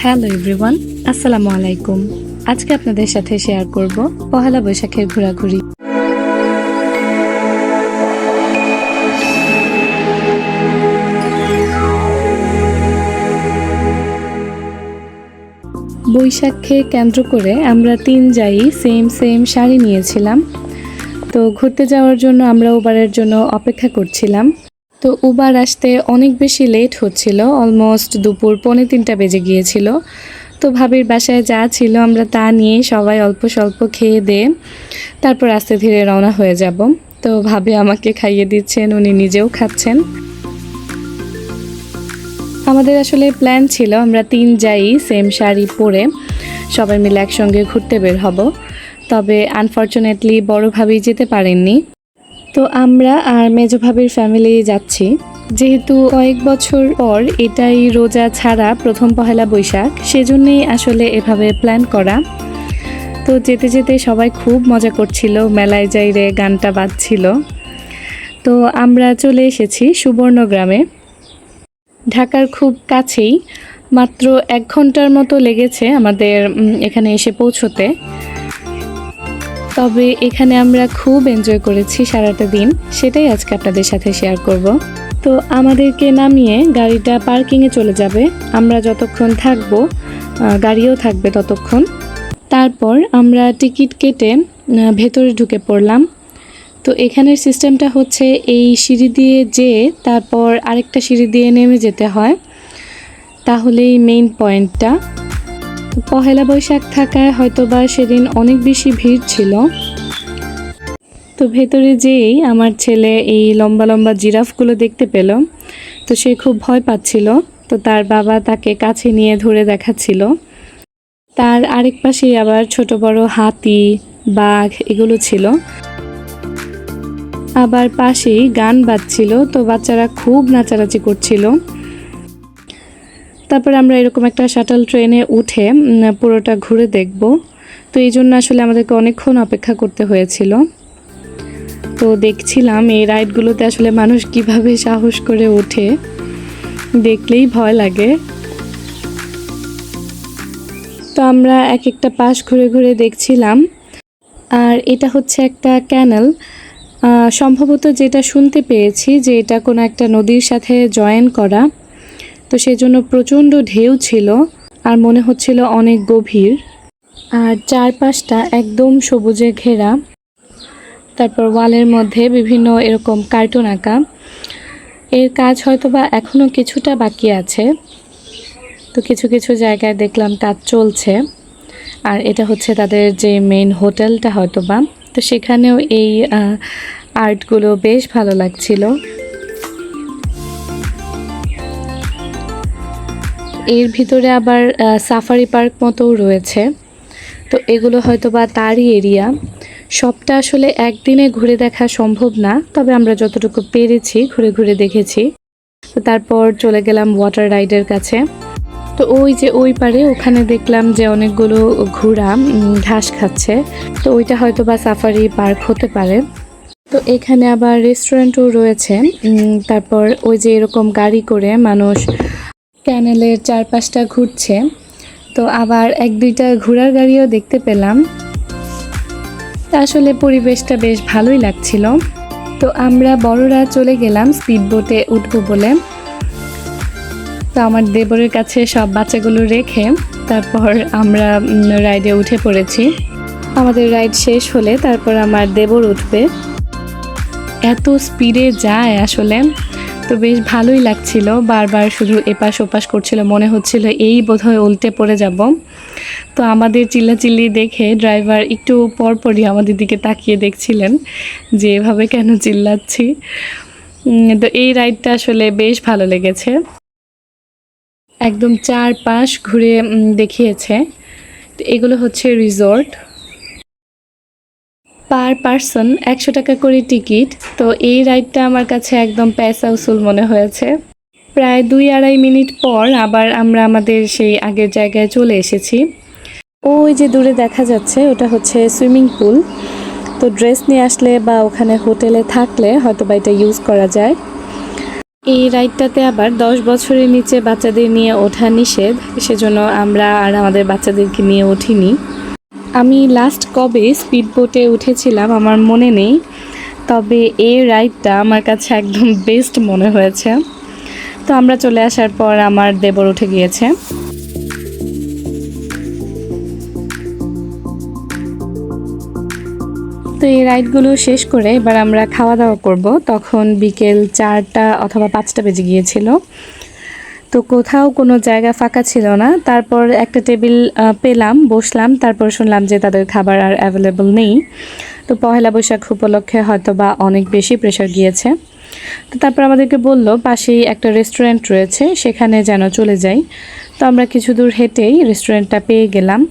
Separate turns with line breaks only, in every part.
Hello everyone, আসসালামু আলাইকুম। আজকে আপনাদের সাথে শেয়ার করব পহেলা বৈশাখের ঘোরাঘুরি। বৈশাখকে কেন্দ্র করে আমরা তিন যাই সেম শাড়ি নিয়েছিলাম। তো ঘুরতে যাওয়ার জন্য আমরা উবারের জন্য অপেক্ষা করছিলাম। তো উবার আসতে অনেক বেশি লেট হচ্ছিল, অলমোস্ট দুপুর 2:45 বেজে গিয়েছিল। তো ভাবির বাসায় যা ছিল আমরা তা নিয়ে সবাই অল্প স্বল্প খেয়ে দিয়ে তারপর আস্তে ধীরে রওনা হয়ে যাব। তো ভাবি আমাকে খাইয়ে দিচ্ছেন, উনি নিজেও খাচ্ছেন। আমাদের আসলে প্ল্যান ছিল আমরা তিন যাই সেম শাড়ি পরে সবাই মিলে একসঙ্গে ঘুরতে বের হব, তবে আনফর্চুনেটলি বড় ভাবি যেতে পারেননি। তো আমরা আর মেজো ভাবির ফ্যামিলি যাচ্ছি, যেহেতু কয়েক বছর পর এটাই রোজা ছাড়া প্রথম পহেলা বৈশাখ, সেজন্যই আসলে এভাবে প্ল্যান করা। তো যেতে যেতে সবাই খুব মজা করছিল, মেলায় যাইরে গানটা বাজছিল। তো আমরা চলে এসেছি সুবর্ণগ্রামে, ঢাকার খুব কাছেই। মাত্র 1 ঘন্টার মতো লেগেছে আমাদের এখানে এসে পৌঁছতে। তবে এখানে আমরা খুব এনজয় করেছি সারাটা দিন, সেটাই আজকে আপনাদের সাথে শেয়ার করব। তো আমাদেরকে নামিয়ে গাড়িটা পার্কিংয়ে চলে যাবে, আমরা যতক্ষণ থাকবো গাড়িও থাকবে ততক্ষণ। তারপর আমরা টিকিট কেটে ভেতরে ঢুকে পড়লাম। তো এখানের সিস্টেমটা হচ্ছে এই সিঁড়ি দিয়ে যেয়ে তারপর আরেকটা সিঁড়ি দিয়ে নেমে যেতে হয়, তাহলেই মেইন পয়েন্টটা। পহেলা বৈশাখ থাকায় হয়তোবা সেদিন অনেক বেশি ভিড় ছিল। তো ভেতরে যেয়েই আমার ছেলে এই লম্বা লম্বা জিরাফগুলো দেখতে পেল। তো সে খুব ভয় পাচ্ছিল, তো তার বাবা তাকে কাছে নিয়ে ধরে দেখাচ্ছিল। তার আরেক পাশে আবার ছোট বড় হাতি, বাঘ এগুলো ছিল। আবার পাশেই গান বাজছিল, তো বাচ্চারা খুব নাচানাচি করছিল। তারপর আমরা এরকম একটা শাটল ট্রেনে উঠে পুরোটা ঘুরে দেখব। তো এই জন্য আসলে আমাদেরকে অনেকক্ষণ অপেক্ষা করতে হয়েছিল। তো দেখছিলাম এই রাইডগুলোতে আসলে মানুষ কিভাবে সাহস করে ওঠে, দেখলেই ভয় লাগে। তো আমরা এক একটা পাশ ঘুরে ঘুরে দেখছিলাম। আর এটা হচ্ছে একটা ক্যানেল, সম্ভবত যেটা শুনতে পেয়েছি যে এটা কোনো একটা নদীর সাথে জয়েন করা। তো সেজন্য প্রচণ্ড ঢেউ ছিল আর মনে হচ্ছিল অনেক গভীর। আর চারপাশটা একদম সবুজে ঘেরা। তারপর ওয়ালের মধ্যে বিভিন্ন এরকম কার্টুন আঁকা। এর কাজ হয়তোবা এখনও কিছুটা বাকি আছে। তো কিছু কিছু জায়গায় দেখলাম কাজ চলছে। আর এটা হচ্ছে তাদের যে মেইন হোটেলটা হয়তোবা, তো সেখানেও এই আর্টগুলো বেশ ভালো লাগছিল। এর ভিতরে আবার সাফারি পার্ক মতোও রয়েছে। তো এগুলো হয়তোবা তারই এরিয়া। সবটা আসলে একদিনে ঘুরে দেখা সম্ভব না, তবে আমরা যতটুকু পেরেছি ঘুরে ঘুরে দেখেছি। তো তারপর চলে গেলাম ওয়াটার রাইডের কাছে। তো ওই যে ওই পারে ওখানে দেখলাম যে অনেকগুলো ঘোড়া ঘাস খাচ্ছে। তো ওইটা হয়তোবা সাফারি পার্ক হতে পারে। তো এখানে আবার রেস্টুরেন্টও রয়েছে। তারপর ওই যে এরকম গাড়ি করে মানুষ ক্যানেলের চারপাশটা ঘুরছে। তো আবার 1-2টা ঘোড়ার গাড়িও দেখতে পেলাম। আসলে পরিবেশটা বেশ ভালোই লাগছিল। তো আমরা বড়রা চলে গেলাম স্পিড বোটে উঠবো বলে। তো আমার দেবরের কাছে সব বাচ্চাগুলো রেখে তারপর আমরা রাইডে উঠে পড়েছি। আমাদের রাইড শেষ হলে তারপর আমার দেবর উঠবে। এত স্পিডে যায় আসলে, তো বেশ ভালোই লাগছিল। বারবার শুধু এপাশ ওপাশ করছিল, মনে হচ্ছিল এই বোধহয় উল্টে পড়ে যাব। তো আমাদের চিল্লাচিল্লি দেখে ড্রাইভার একটু পরপরই আমাদের দিকে তাকিয়ে দেখছিলেন যে এভাবে কেন চিল্লাচ্ছি। তো এই রাইডটা আসলে বেশ ভালো লেগেছে। একদম চারপাশ ঘুরে দেখিয়েছে। তো এগুলো হচ্ছে রিসর্ট, পার পারসন 100 টাকা করে টিকিট। তো এই রাইডটা আমার কাছে একদম পয়সা উসুল মনে হয়েছে। প্রায় 2-2.5 মিনিট পর আবার আমরা আমাদের সেই আগের জায়গায় চলে এসেছি। ওই যে দূরে দেখা যাচ্ছে ওটা হচ্ছে সুইমিং পুল। তো ড্রেস নিয়ে আসলে বা ওখানে হোটেলে থাকলে হয়তো বা এটা ইউজ করা যায়। এই রাইডটাতে আবার 10 বছরের নিচে বাচ্চাদের নিয়ে ওঠা নিষেধ, সেজন্য আমরা আর আমাদের বাচ্চাদেরকে নিয়ে উঠিনি। আমি লাস্ট কবে স্পিড বোটে উঠেছিলাম আমার মনে নেই, তবে এই রাইডটা আমার কাছে একদম বেস্ট মনে হয়েছে। তো আমরা চলে আসার পর আমার দেবর উঠে গিয়েছে। তো এই রাইডগুলো শেষ করে এবার আমরা খাওয়া দাওয়া করব। তখন বিকেল 4টা অথবা 5টা বেজে গিয়েছিল। তো কোথাও কোনো জায়গা ফাঁকা ছিল না। তারপর একটা টেবিল পেলাম, বসলাম। তারপর শুনলাম যে তাদের খাবার আর অ্যাভেলেবল নেই। তো পহেলা বৈশাখ উপলক্ষে হয়তো বা অনেক বেশি প্রেশার গিয়েছে। তো তারপর আমাদেরকে বলল পাশেই একটা রেস্টুরেন্ট রয়েছে, সেখানে যেন চলে যাই। তো আমরা কিছু দূর হেঁটেই রেস্টুরেন্টটা পেয়ে গেলাম।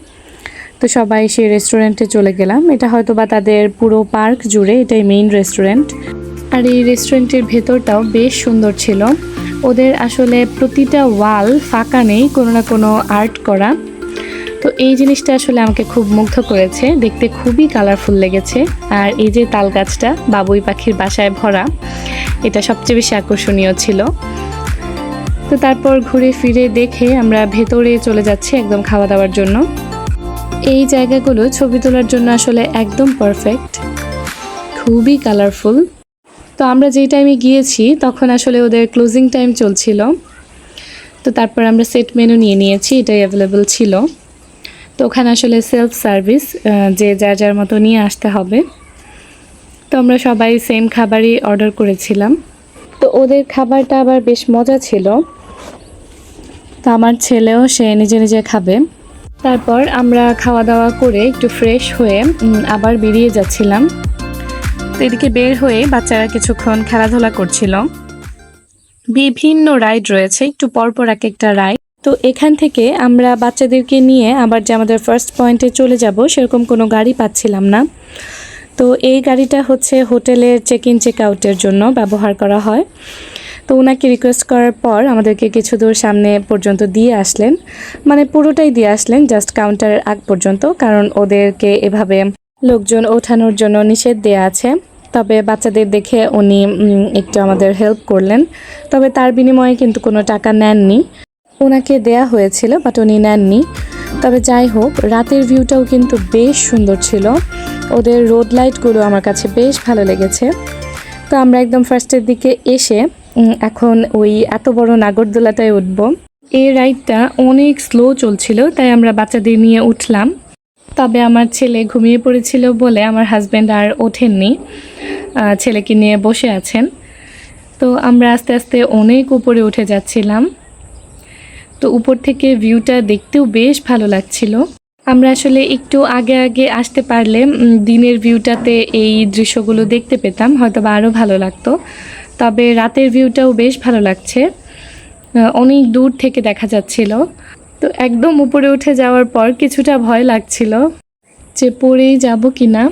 তো সবাই সেই রেস্টুরেন্টে চলে গেলাম। এটা হয়তো বা তাদের পুরো পার্ক জুড়ে এটাই মেইন রেস্টুরেন্ট। আর এই রেস্টুরেন্টের ভেতরটাও বেশ সুন্দর ছিল। ওদের আসলে প্রতিটা ওয়াল ফাঁকা নেই, কোনো না কোনো আর্ট করা। তো এই জিনিসটা আসলে আমাকে খুব মুগ্ধ করেছে, দেখতে খুবই কালারফুল লেগেছে। আর এই যে তাল গাছটা বাবুই পাখির বাসায় ভরা, এটা সবচেয়ে বেশি আকর্ষণীয় ছিল। তো তারপর ঘুরে ফিরে দেখে আমরা ভেতরে চলে যাচ্ছি একদম খাওয়া দাওয়ার জন্য। এই জায়গাগুলো ছবি তোলার জন্য আসলে একদম পারফেক্ট, খুবই কালারফুল। তো আমরা যেই টাইমে গিয়েছি তখন আসলে ওদের ক্লোজিং টাইম চলছিল। তো তারপর আমরা সেট মেনু নিয়ে নিয়েছি, এটাই অ্যাভেলেবল ছিল। তো ওখানে আসলে সেলফ সার্ভিস, যে যার যার মতো নিয়ে আসতে হবে। তো আমরা সবাই সেম খাবারই অর্ডার করেছিলাম। তো ওদের খাবারটা আবার বেশ মজা ছিল। তো আমার ছেলেও সে নিজে নিজে খাবে। তারপর আমরা খাওয়া দাওয়া করে একটু ফ্রেশ হয়ে আবার বেরিয়ে যাচ্ছিলাম। তো এদিকে বের হয়ে বাচ্চারা কিছুক্ষণ খেলাধুলা করছিল। বিভিন্ন রাইড রয়েছে, একটু পরপর এক একটা রাইড। তো এখান থেকে আমরা বাচ্চাদেরকে নিয়ে আবার যে আমাদের ফার্স্ট পয়েন্টে চলে যাব সেরকম কোনো গাড়ি পাচ্ছিলাম না। তো এই গাড়িটা হচ্ছে হোটেলের চেক ইন চেক আউটের জন্য ব্যবহার করা হয়। তো ওনাকে রিকোয়েস্ট করার পর আমাদেরকে কিছু দূর সামনে পর্যন্ত দিয়ে আসলেন, মানে পুরোটাই দিয়ে আসলেন, জাস্ট কাউন্টারের আগ পর্যন্ত, কারণ ওদেরকে এভাবে লোকজন ওঠানোর জন্য নিষেধ দেয়া আছে। তবে বাচ্চাদের দেখে উনি একটু আমাদের হেল্প করলেন, তবে তার বিনিময়ে কিন্তু কোনো টাকা নেননি। ওনাকে দেয়া হয়েছিল বাট উনি নেননি। তবে যাই হোক, রাতের ভিউটাও কিন্তু বেশ সুন্দর ছিল। ওদের রোড লাইটগুলো আমার কাছে বেশ ভালো লেগেছে। তো আমরা একদম ফার্স্টের দিকে এসে এখন ওই এত বড় নাগরদোলাটায় উঠবো। এই রাইডটা অনেক স্লো চলছিল, তাই আমরা বাচ্চাদের নিয়ে উঠলাম। তবে আমার ছেলে ঘুমিয়ে পড়েছিল বলে আমার হাজব্যান্ড আর ওঠেননি, ছেলেকে নিয়ে বসে আছেন। তো আমরা আস্তে আস্তে অনেক উপরে উঠে যাচ্ছিলাম। তো উপর থেকে ভিউটা দেখতেও বেশ ভালো লাগছিল। আমরা আসলে একটু আগে আগে আসতে পারলে দিনের ভিউটাতে এই দৃশ্যগুলো দেখতে পেতাম, হয়তো বা আরও ভালো লাগতো। তবে রাতের ভিউটাও বেশ ভালো লাগছে, অনেক দূর থেকে দেখা যাচ্ছিল। তো একদম উপরে উঠে যাওয়ার পর কিছুটা ভয় লাগছিল যে পড়েই যাব কি না।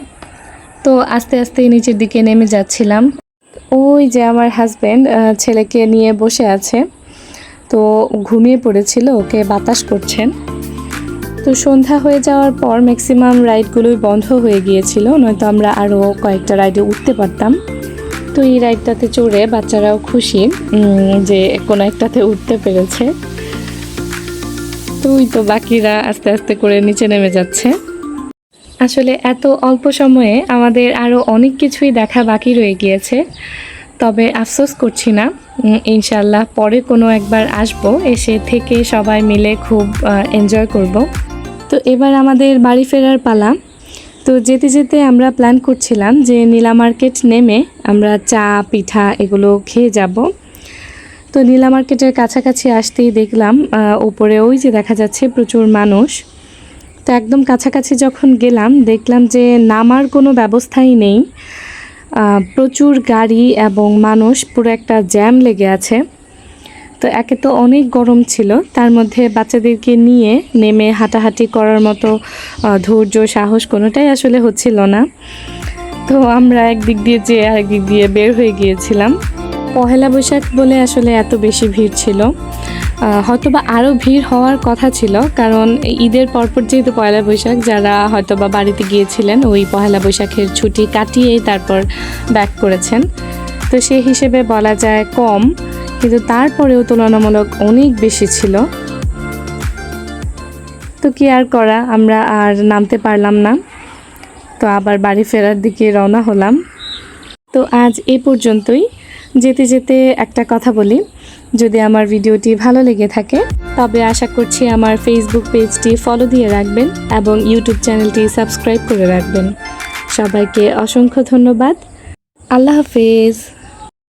তো আস্তে আস্তে নিচের দিকে নেমে যাচ্ছিলাম। ওই যে আমার হাজব্যান্ড ছেলেকে নিয়ে বসে আছে, তো ঘুমিয়ে পড়েছিল, ওকে বাতাস করছেন। তো সন্ধ্যা হয়ে যাওয়ার পর ম্যাক্সিমাম রাইডগুলোই বন্ধ হয়ে গিয়েছিল, নয়তো আমরা আরও কয়েকটা রাইডে উঠতে পারতাম। তো এই রাইডটাতে চড়ে বাচ্চারাও খুশি যে কোনো একটাতে উঠতে পেরেছে। তো ওই তো বাকিরা আস্তে আস্তে করে নিচে নেমে যাচ্ছে। আসলে এত অল্প সময়ে আমাদের আরও অনেক কিছুই দেখা বাকি রয়ে গিয়েছে। তবে আফসোস করছি না, ইনশাল্লাহ পরে কোনো একবার আসবো, এসে থেকে সবাই মিলে খুব এনজয় করব। তো এবার আমাদের বাড়ি ফেরার পালা। তো যেতে যেতে আমরা প্ল্যান করছিলাম যে নীলা মার্কেট নেমে আমরা চা পিঠা এগুলো খেয়ে যাব। তো নীলা মার্কেটের কাছাকাছি আসতেই দেখলাম উপরে ওই যে দেখা যাচ্ছে প্রচুর মানুষ। তো একদম কাছাকাছি যখন গেলাম দেখলাম যে নামার কোনো ব্যবস্থাই নেই, প্রচুর গাড়ি এবং মানুষ, পুরো একটা জ্যাম লেগে আছে। তো একে তো অনেক গরম ছিল, তার মধ্যে বাচ্চাদেরকে নিয়ে নেমে হাঁটাহাঁটি করার মতো ধৈর্য সাহস কোনোটাই আসলে হচ্ছিল না। তো আমরা একদিক দিয়ে যেয়ে আরেক দিক দিয়ে বের হয়ে গিয়েছিলাম। পহেলা বৈশাখ বলে আসলে এত বেশি ভিড় ছিল, হয়তোবা আরও ভিড় হওয়ার কথা ছিল, কারণ ঈদের পরপর যেহেতু পয়লা বৈশাখ, যারা হয়তোবা বাড়িতে গিয়েছিলেন ওই পহেলা বৈশাখের ছুটি কাটিয়েই তারপর ব্যাক করেছেন। তো সেই হিসেবে বলা যায় কম, কিন্তু তারপরেও তুলনামূলক অনেক বেশি ছিল। তো কি আর করা, আমরা আর নামতে পারলাম না। তো আবার বাড়ি ফেরার দিকে রওনা হলাম। তো আজ এই পর্যন্তই। যেতে যেতে একটা কথা বলি, যদি আমার ভিডিওটি ভালো লেগে থাকে তবে আশা করছি আমার ফেসবুক পেজটি ফলো দিয়ে রাখবেন এবং ইউটিউব চ্যানেলটি সাবস্ক্রাইব করে রাখবেন। সবাইকে অসংখ্য ধন্যবাদ। আল্লাহ হাফেজ।